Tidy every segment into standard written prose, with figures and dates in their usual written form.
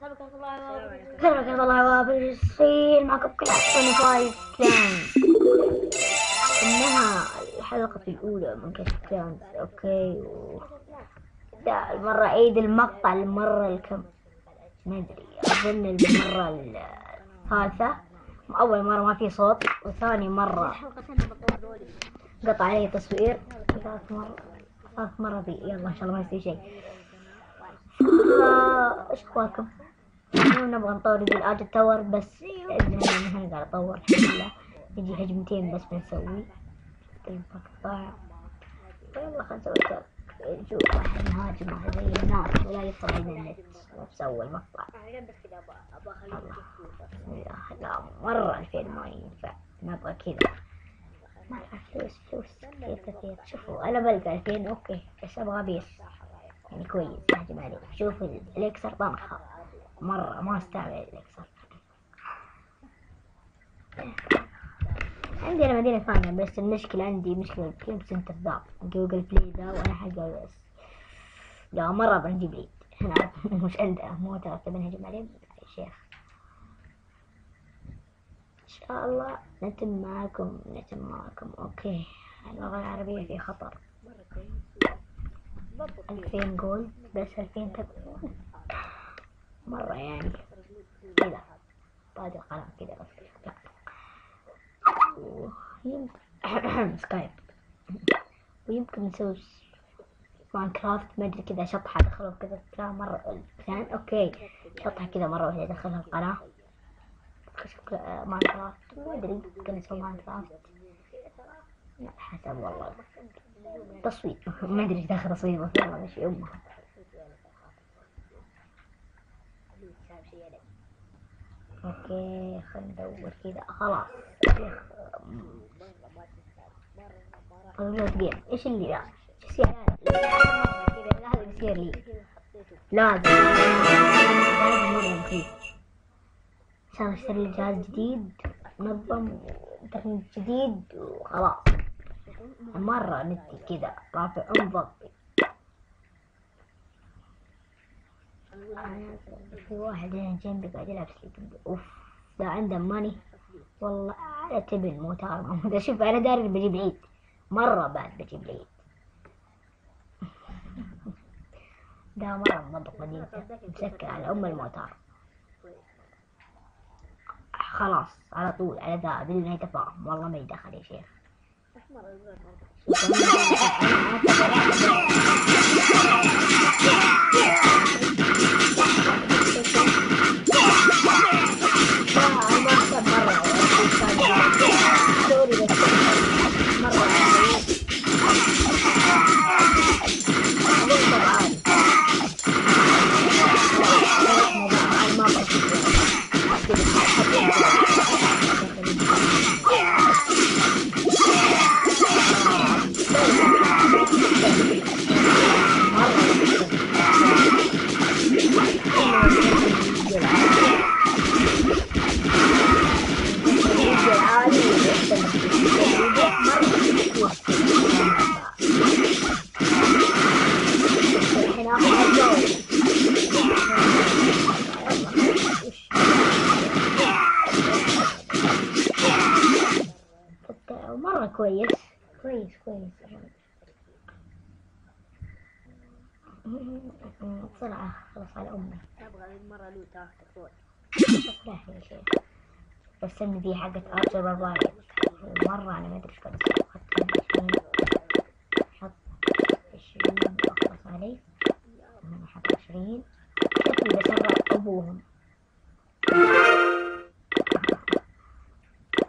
سلامك الله وبالصين معكم كلاس 25 كلانز. إنها الحلقة الأولى من كلاس كلانز. أوكي ده المرة عيد المقطع المرة الكم ما أدري، أظن المرة الثالثة. أول مرة ما في صوت، وثاني مرة قطع علي تصوير، ثالث مرة في يلا إن شاء الله ما يصير شيء. إيش أخباركم؟ نبغى نطور ذي الآج التور، بس إذن نحن قاعد نطور الحمد لله. يجي هجمتين بس بنسوي المقطع. يلا خلنا نسوي تك. نشوف واحد مهاجمة زي الناس ولا يطلع لنا النت ونسوي المقطع. بسم الله. لا مرة 2000 ما ينفع، نبغى كذا مرة فلوس كثير. شوفوا أنا بلقى 2000 أوكي، بس أبغى بيس يعني كويس نهجم عليه. شوف الإكسر طنخة مرة، ما استعمل الإكسر. عندي أنا مدينة ثانية، بس المشكلة عندي مشكلة الجيم سنتر ذا جوجل بلاي ذا، وأنا حقه بس لا مرة بنجيب ليد هنا مش عنده، مو تعرف بنهجم عليه يا شيخ. إن شاء الله نتم معكم. أوكي اللغة العربية في خطر. 2000 جولد بس 2000 تبقى مرة يعني كذا بعد القلم كذا بس. سكايب. ويمكن نسوي ماينكرافت ما ادري كذا شطحة ادخلها كذا مرة بلان. اوكي شطحة كذا مرة واحدة ادخلها القناة ماينكرافت. ما ادري ممكن نسوي ماينكرافت حسب والله تصوير ما ادري ايش داخل تصوير بس والله مش امها. اوكي خلينا ندور كذا خلاص. ايش اللي لا لازم يصير لي لازم ان شاء الله اشتري لي جهاز جديد منظم انترنت جديد وخلاص. مرة نتي كذا رافع انضبط. في واحد هنا جنبي قاعد يلعب سليب. اوف ده عنده ماني والله على تبن موتار. شوف انا داري بجيب عيد مرة بعد بجيب العيد. ده مرة منطق مدينته مسكر على الموتار خلاص على طول على ذا بدون أي تفاهم. والله ما يدخل يا شيخ. مرة كويس. بسرعة خلاص على أمي. أبغى المرة لو تاخذ يا شيخ بس إن دي حقت أرجر باباي مرة أنا ما أدري إيش قد حط 20 أخلص عليه. أنا حط 20 شكلي بسرع أبوهم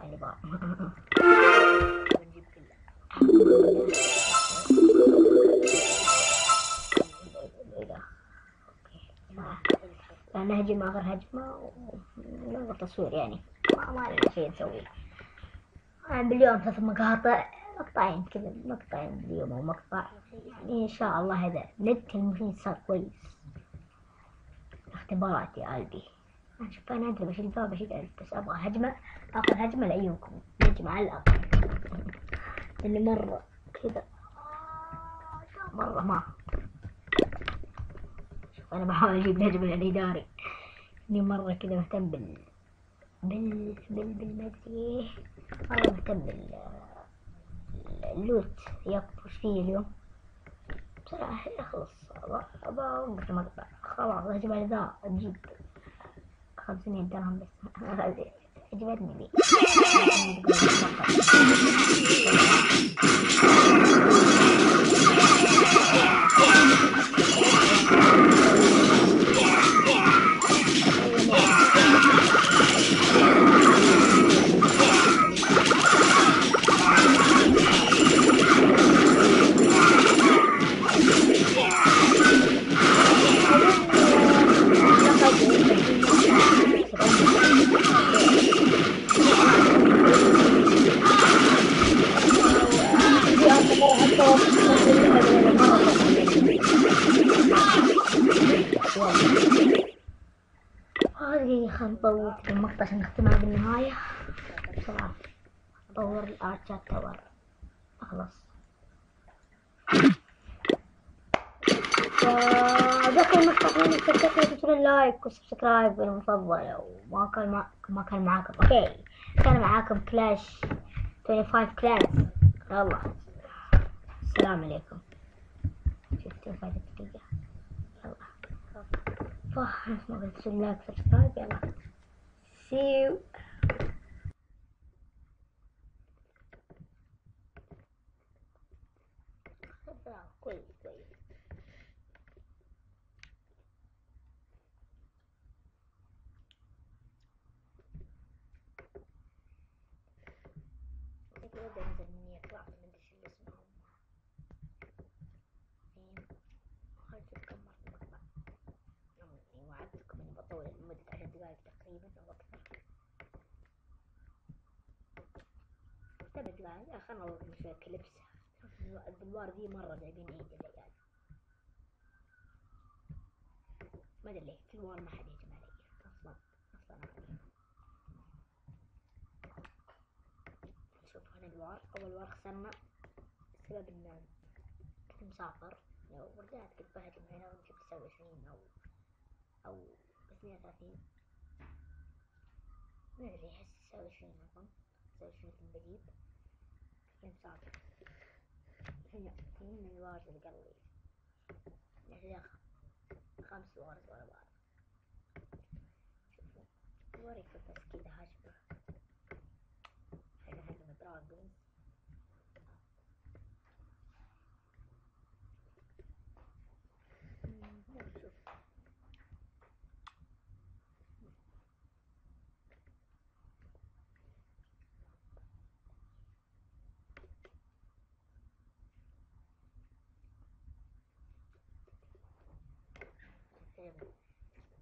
اللي بقى. نهجم آخر هجمة ونلغي التصوير يعني ما لنا شيء نسويه. باليوم 3 مقطعين كذا، مقطعين باليوم أو مقطع يعني إن شاء الله. هذا نت المفيد صار كويس. اختبارات يا قلبي. شوف أنا أدري بشيل الباب بشيل ألف، بس أبغى هجمة آخر هجمة لعيونكم نجمة على الأقل اللي مرة كذا مرة ما. شوف أنا بحاول أجيب نجمة الإداري إني مرة كذا مهتم بالمدري، مرة مهتم باللوت. يب، وش فيه اليوم؟ بصراحة خلص أبغى أوقف المقطع خلاص. يا جماعة ذا أجيب 500 درهم بس. عجبتني ذي. هذه خلينا نطور في المقطع عشان نختمها بالنهاية. بسرعة نطور الارشات تاور. خلاص. ذكر المقطع ثاني، تسوون اللايك والسبسكرايب المفضل. وما كان معاكم اوكي، كان معاكم كلاش 25 كلاش. يلا السلام عليكم. شفتوا فايدة دقيقة. يلا ما قلت لايك سبسكرايب. يلا see you. كويس كويس. يبدأ نزل مني يطلع من مدري شو اسمهم. خلت اتكمر في المقطع. وعدتكم اني بطول لمدة 10 دقايق تقريبا او اكثر. 7 دقايق. خلنا نروح نسوي كليبس. الدوار ذي مرة جايبين عيد العيال. ما ادري ليه في الوار ما حد يهجم علي اصلا علي. شوف هنا الوار. اول وار خسرنا بسبب ان كنت مسافر. لو رجعت كنت بهجم هنا ونجيب 29 او 32. ما ادري احس 29 اظن 29 كنت بجيب. كنت مسافر هنا الواجب قلبي يعني 5 وارد ورا بعض. شوفوا وريكم بس كذا هشبه حاجة هجم دراجونز. نشوف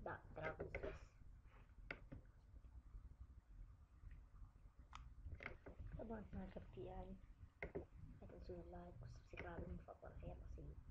لا دراجونز بس. طبعا ما عجبتي يعني لا تنسون اللايك والسبسكرايب المفضل. يلا سي